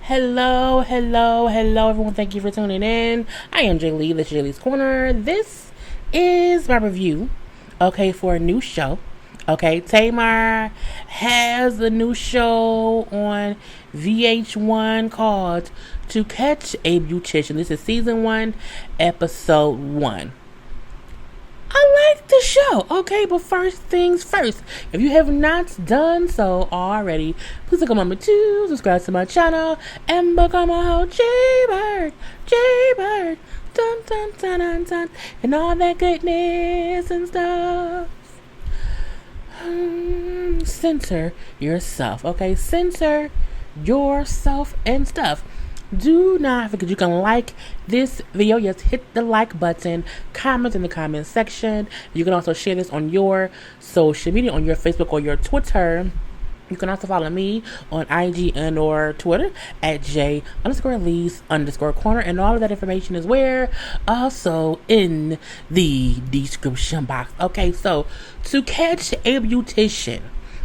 Hello, everyone. Thank you for tuning in. I am Lee. This is JLeesCorner. This is my review, for a new show. Tamar has a new show on VH1 called To Catch a Beautician. This is season 1, episode 1. I like the show, but first things first. If you have not done so already, please take a moment to subscribe to my channel and become a whole JayBird, dun dun dun dun dun, and all that goodness and stuff. Censor yourself, censor yourself and stuff. Do not forget you can like this video. Yes, hit the like button, comment in the comment section. You can also share this on your social media, on your Facebook or your Twitter. You can also follow me on IG and or Twitter at J_Lees_Corner, and all of that information is where? Also in the description box. So To Catch a Beautician,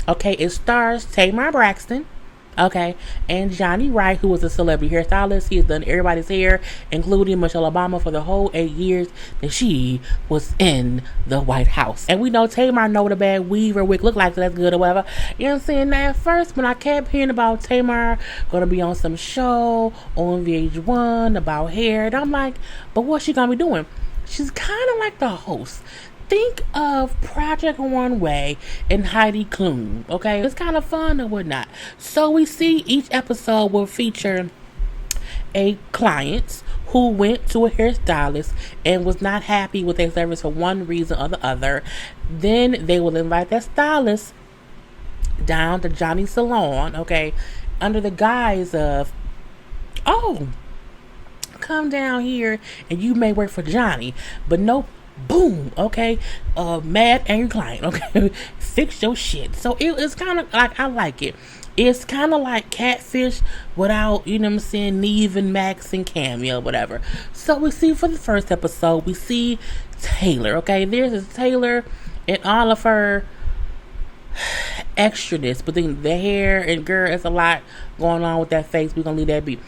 it stars Tamar Braxton, and Johnny Wright, who was a celebrity hairstylist. He has done everybody's hair, including Michelle Obama, for the whole 8 years that she was in the White House. And we know Tamar know what a bad weave or wig look like, so that's good or whatever. You know what I'm saying? Now, at first, when I kept hearing about Tamar gonna be on some show on VH1 about hair, and I'm like, but what's she gonna be doing? She's kind of like the host. Think of Project Runway and Heidi Klum, It's kind of fun and whatnot. So we see each episode will feature a client who went to a hairstylist and was not happy with their service for one reason or the other. Then they will invite that stylist down to Johnny's salon, under the guise of, come down here and you may work for Johnny, but nope. Boom, mad angry client, fix your shit. So it's kind of like, I like it. It's kind of like Catfish without, Neve and Max and Cameo, whatever. So we see for the first episode, we see Taylor, There's this Taylor and all of her extraness, but then the hair and girl, it's a lot going on with that face. We're gonna leave that be.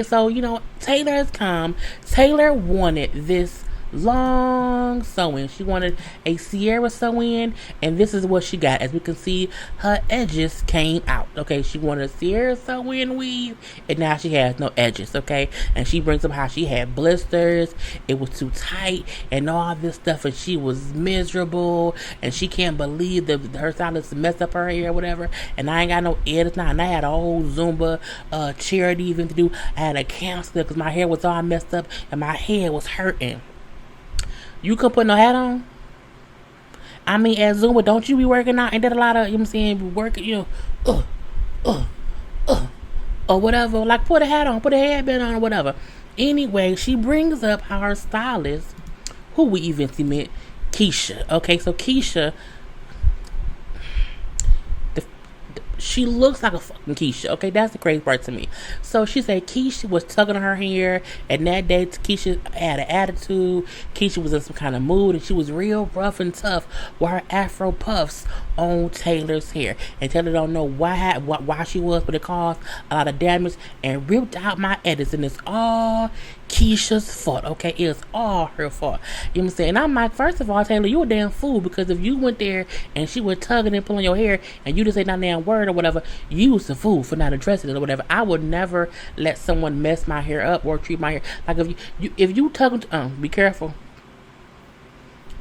So Taylor has come. Taylor wanted this long sew-in. She wanted a Sierra sew-in, and this is what she got. As we can see, her edges came out. She wanted a Sierra sew-in weave, and now she has no edges. And she brings up how she had blisters, it was too tight, and all this stuff, and she was miserable, and she can't believe that her stylist messed up her hair or whatever. And I ain't got no edits now, and I had a whole Zumba charity event to do. I had a cancel because my hair was all messed up and my head was hurting. You could put no hat on. I mean, at Zumba, don't you be working out? Ain't that a lot of, working, or whatever. Like, put a hat on, put a headband on, or whatever. Anyway, she brings up how her stylist, who we eventually met, Kesha. So Kesha, she looks like a fucking Kesha, that's the crazy part to me. So she said Kesha was tugging her hair, and that day Kesha had an attitude. Kesha was in some kind of mood, and she was real rough and tough with her afro puffs on Taylor's hair. And Taylor don't know why she was, but it caused a lot of damage and ripped out my edits, and it's all Kesha's fault, It was all her fault. You know what I'm saying? And I'm like, first of all, Taylor, you a damn fool, because if you went there and she was tugging and pulling your hair and you just say not damn word or whatever, you was a fool for not addressing it or whatever. I would never let someone mess my hair up or treat my hair like, if you tug, be careful.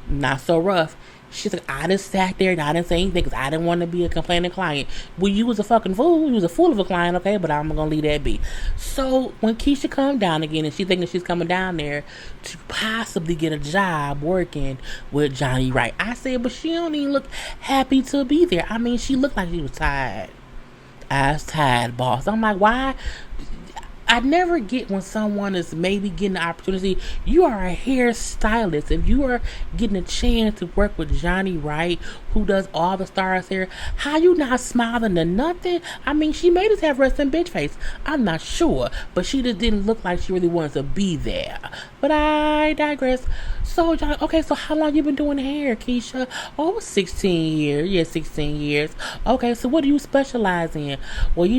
Not so rough. She's like, I just sat there and I didn't say anything because I didn't want to be a complaining client. Well, you was a fucking fool. You was a fool of a client, but I'm going to leave that be. So when Kesha come down again, and she thinking she's coming down there to possibly get a job working with Johnny Wright, I said, but she don't even look happy to be there. I mean, she looked like she was tired. I was tired, boss. I'm like, why? I never get when someone is maybe getting the opportunity. You are a hairstylist. If you are getting a chance to work with Johnny Wright, who does all the stars hair, how you not smiling to nothing? I mean, she may just have resting bitch face. I'm not sure, but she just didn't look like she really wanted to be there. But I digress. So, John, okay, so how long you been doing hair, Kesha? Oh, 16 years. Yeah, 16 years. Okay, so what do you specialize in? Well,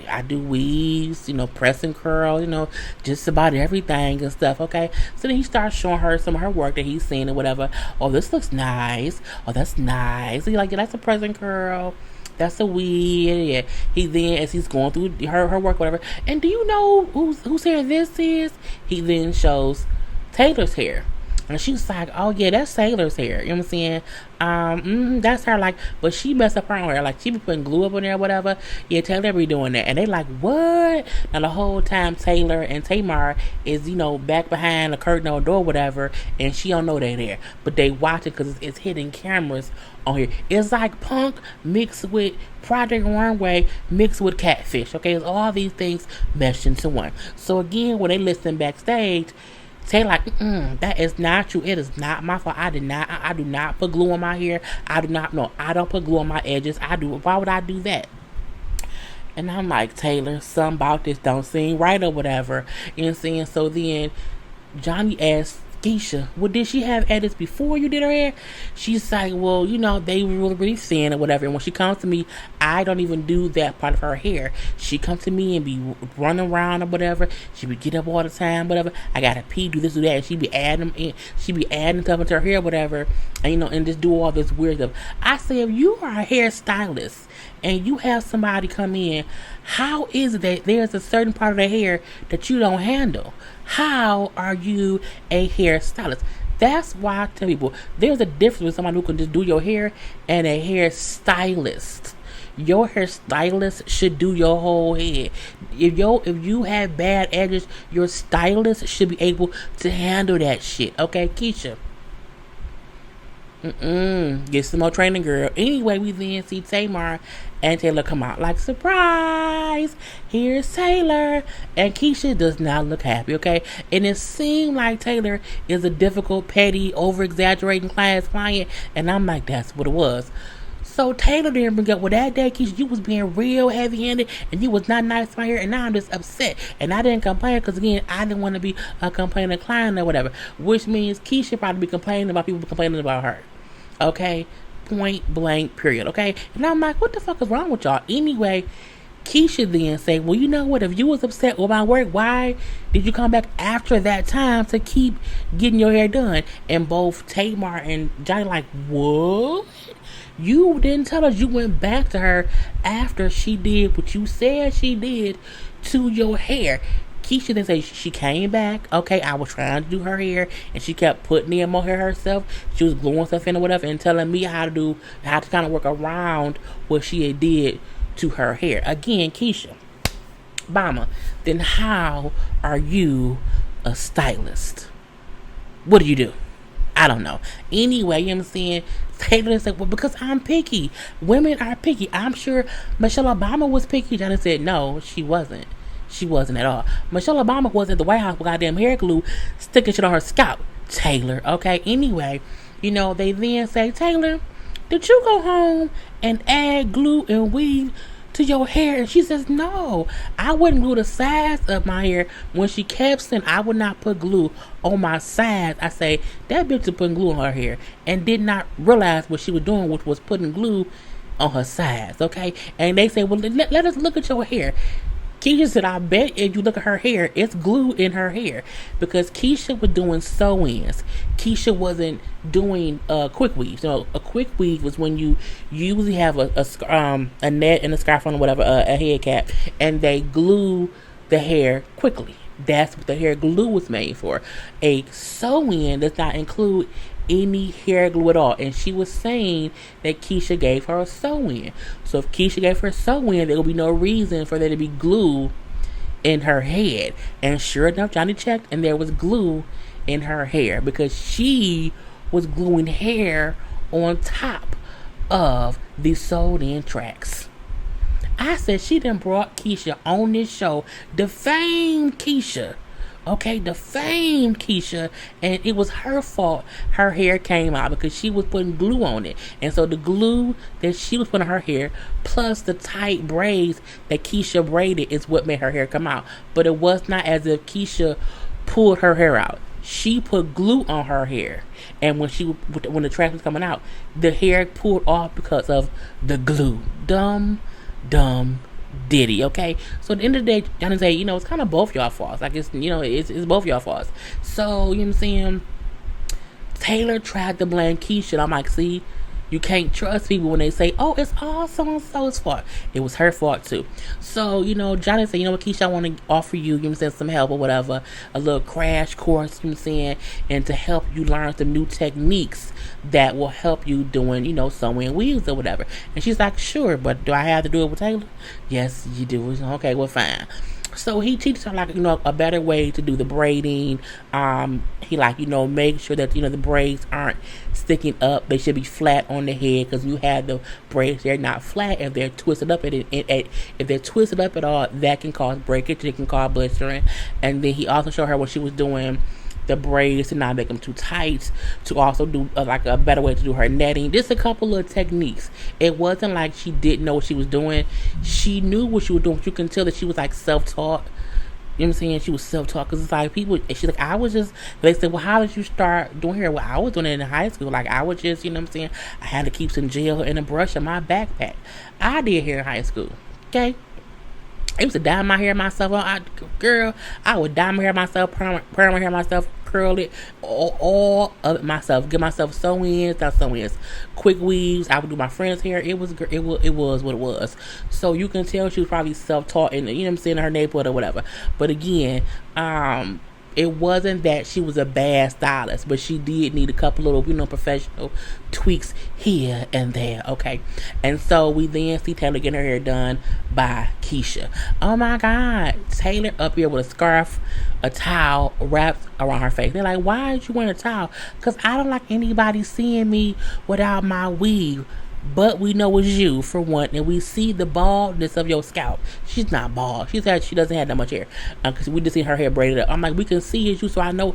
I do weaves, press and curl, just about everything and stuff, okay? So then he starts showing her some of her work that he's seen or whatever. Oh, this looks nice. Oh, that's nice. He's like, yeah, that's a press and curl. That's a weed. Yeah. He then, as he's going through her work, whatever. And do you know whose hair this is? He then shows Taylor's hair. And she was like, oh yeah, that's Sailor's hair. You know what I'm saying? That's her, like, but she messed up her own hair. Like, she be putting glue up on there or whatever. Yeah, Taylor be doing that. And they like, what? Now, the whole time Taylor and Tamar is, back behind a curtain or a door or whatever, and she don't know they're there. But they watch it because it's hidden cameras on here. It's like Punk mixed with Project Runway mixed with Catfish. Okay, it's all these things meshed into one. So again, when they listen backstage, say like, that is not true. It is not my fault. I do not put glue on my hair. I don't put glue on my edges. Why would I do that? And I'm like, Taylor, something about this don't seem right or whatever. You know what I'm saying? So then Johnny asked Kesha, well, did she have edits before you did her hair? She's like, well, they were really thin or whatever. And when she comes to me, I don't even do that part of her hair. She comes to me and be running around or whatever. She be get up all the time, whatever. I gotta pee, do this, do that. And she be adding them in. She be adding stuff into her hair, whatever. And, and just do all this weird stuff. I say, if you are a hairstylist and you have somebody come in, how is it that there's a certain part of the hair that you don't handle? How are you a hairstylist? That's why I tell people there's a difference with somebody who can just do your hair and a hairstylist. Your hairstylist should do your whole head. If you have bad edges, your stylist should be able to handle that shit. Okay, Kesha? Get some more training, girl. Anyway, we then see Tamar and Taylor come out like, surprise, here's Taylor. And Kesha does not look happy, okay? And it seemed like Taylor is a difficult, petty, over-exaggerating client. And I'm like, that's what it was. So Taylor didn't bring up, well, that day, Kesha, you was being real heavy-handed and you was not nice right here, and now I'm just upset. And I didn't complain because, again, I didn't want to be a complaining client or whatever, which means Kesha probably be complaining about people complaining about her. Okay? Point blank, period. Okay? And I'm like, what the fuck is wrong with y'all? Anyway, Kesha then say, well, you know what? If you was upset with my work, why did you come back after that time to keep getting your hair done? And both Tamar and Johnny like, what? You didn't tell us you went back to her after she did what you said she did to your hair. Kesha then say she came back. Okay, I was trying to do her hair and she kept putting in more hair herself. She was gluing stuff in or whatever and telling me how to kind of work around what she had did to her hair. Again, Kesha, Bama, then how are you a stylist? What do you do? I don't know. Anyway, you know what I'm saying? Taylor said, well, because I'm picky. Women are picky. I'm sure Michelle Obama was picky. Johnny said, no, she wasn't. She wasn't at all. Michelle Obama was at the White House with goddamn hair glue sticking shit on her scalp. Taylor, okay? Anyway, they then say, Taylor, did you go home and add glue and weave to your hair? And she says, no, I wouldn't glue the sides of my hair. When she kept saying I would not put glue on my sides, I say, that bitch is putting glue on her hair and did not realize what she was doing, which was putting glue on her sides, okay? And they say, well, let us look at your hair. Kesha said, I bet if you look at her hair, it's glue in her hair. Because Kesha was doing sew-ins. Kesha wasn't doing quick weaves. So a quick weave was when you usually have a net and a scarf on or whatever, a head cap, and they glue the hair quickly. That's what the hair glue was made for. A sew-in does not include any hair glue at all. And she was saying that Kesha gave her a sew-in. So if Kesha gave her a sew-in, there will be no reason for there to be glue in her head. And sure enough, Johnny checked and there was glue in her hair because she was gluing hair on top of the sewed-in tracks. I said she done brought Kesha on this show, defamed Kesha. Okay, defamed Kesha, and it was her fault her hair came out because she was putting glue on it. And so the glue that she was putting on her hair plus the tight braids that Kesha braided is what made her hair come out. But it was not as if Kesha pulled her hair out. She put glue on her hair, and when the trash was coming out, the hair pulled off because of the glue. Dumb Diddy. Okay, so at the end of the day, Johnny say, it's kind of both y'all faults. Like it's both y'all faults. So you know what I'm saying. Taylor tried to blame Kesha. And I'm like, see, you can't trust people when they say, oh, it's all so-and-so's fault. It was her fault too. So, Johnny said, what, Kesha, I want to offer you, some help or whatever, a little crash course, and to help you learn some new techniques that will help you doing, sewing weaves or whatever. And she's like, sure, but do I have to do it with Taylor? Yes, you do. Okay, well, fine. So he teaches her a better way to do the braiding. He make sure that the braids aren't sticking up. They should be flat on the head, because you have the braids, they're not flat. If they're twisted up if they're twisted up at all, that can cause breakage. It can cause blistering. And then he also showed her what she was doing the braids to not make them too tight, to also do a better way to do her netting. Just a couple of techniques. It wasn't like she didn't know what she was doing. She knew what she was doing. You can tell that she was self-taught. You know what I'm saying? She was self-taught, because it's people, she's like, they said, well, how did you start doing hair? Well, I was doing it in high school. I was just, you know what I'm saying? I had to keep some gel and a brush in my backpack. I did hair in high school. Okay? I used to dye my hair myself. I would dye my hair myself, perm my hair myself, curl it, all of it myself. Get myself sew-ins, quick weaves. I would do my friend's hair. It was what it was. So you can tell she was probably self-taught in, in her neighborhood or whatever. But again, it wasn't that she was a bad stylist, but she did need a couple little, professional tweaks here and there, okay? And so we then see Taylor getting her hair done by Kesha. Oh my God, Taylor up here with a scarf, a towel wrapped around her face. They're like, why did you wear a towel? Because I don't like anybody seeing me without my weave. But we know it's you, for one, and we see the baldness of your scalp. She's not bald. She doesn't have that much hair, because we just see her hair braided up. I'm like, we can see it's you, so I know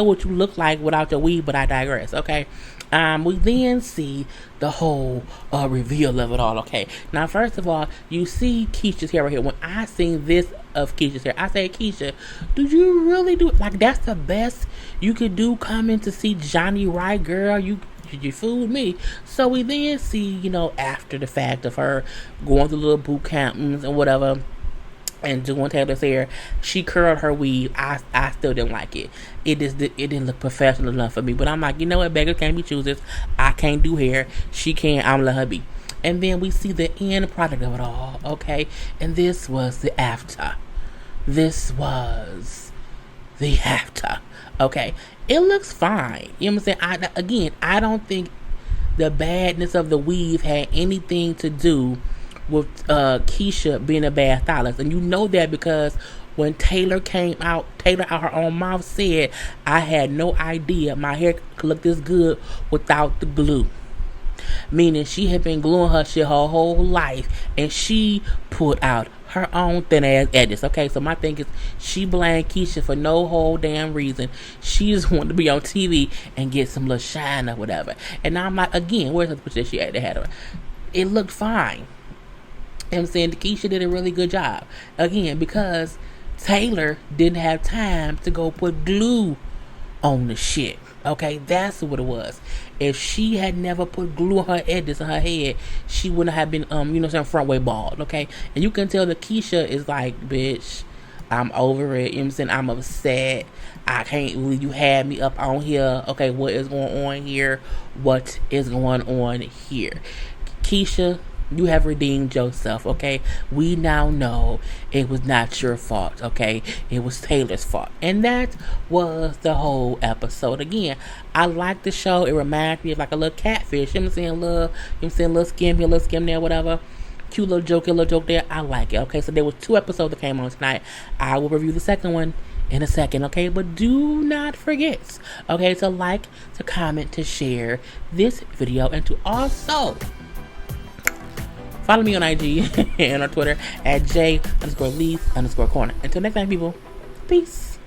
what you look like without your weave. But I digress. Okay. We then see the whole reveal of it all. Okay. Now, first of all, you see Kesha's hair right here. When I seen this of Kesha's hair, I said, Kesha, did you really do it? That's the best you could do coming to see Johnny Wright, girl. You fooled me. So we then see, after the fact of her going to little boot camps and whatever, and doing Taylor's hair, she curled her weave. I still didn't like it. It didn't look professional enough for me. But I'm like, beggars can't be choosers. I can't do hair. She can. I'm gonna let her be. And then we see the end product of it all. Okay, and this was the after. Okay, it looks fine. You know what I'm saying? I don't think the badness of the weave had anything to do with Kesha being a bad stylist. And you know that because when Taylor out her own mouth said, I had no idea my hair could look this good without the glue. Meaning she had been gluing her shit her whole life, and she put out her own thin ass edges. Okay, so my thing is, she blamed Kesha for no whole damn reason. She just wanted to be on TV and get some little shine or whatever. And now I'm like, again, where's the picture she had her? It looked fine. I'm saying Kesha did a really good job. Again, because Taylor didn't have time to go put glue on the shit. Okay, that's what it was. If she had never put glue on her edges on her head, she wouldn't have been, front way bald. Okay, and you can tell that Kesha is like, bitch, I'm over it. You know what I'm saying? I'm upset. I can't believe you had me up on here. Okay, what is going on here? What is going on here? Kesha, you have redeemed yourself, okay? We now know it was not your fault, okay? It was Taylor's fault. And that was the whole episode. Again, I like the show. It reminds me of like a little catfish. You know what I'm saying? Little skim here, little skim there, whatever. Cute little joke there. I like it, okay? So there was 2 episodes that came on tonight. I will review the second one in a second, okay? But do not forget, okay, to like, to comment, to share this video, and to also Follow me on IG and on Twitter at J_Lees_Corner. Until next time, people. Peace.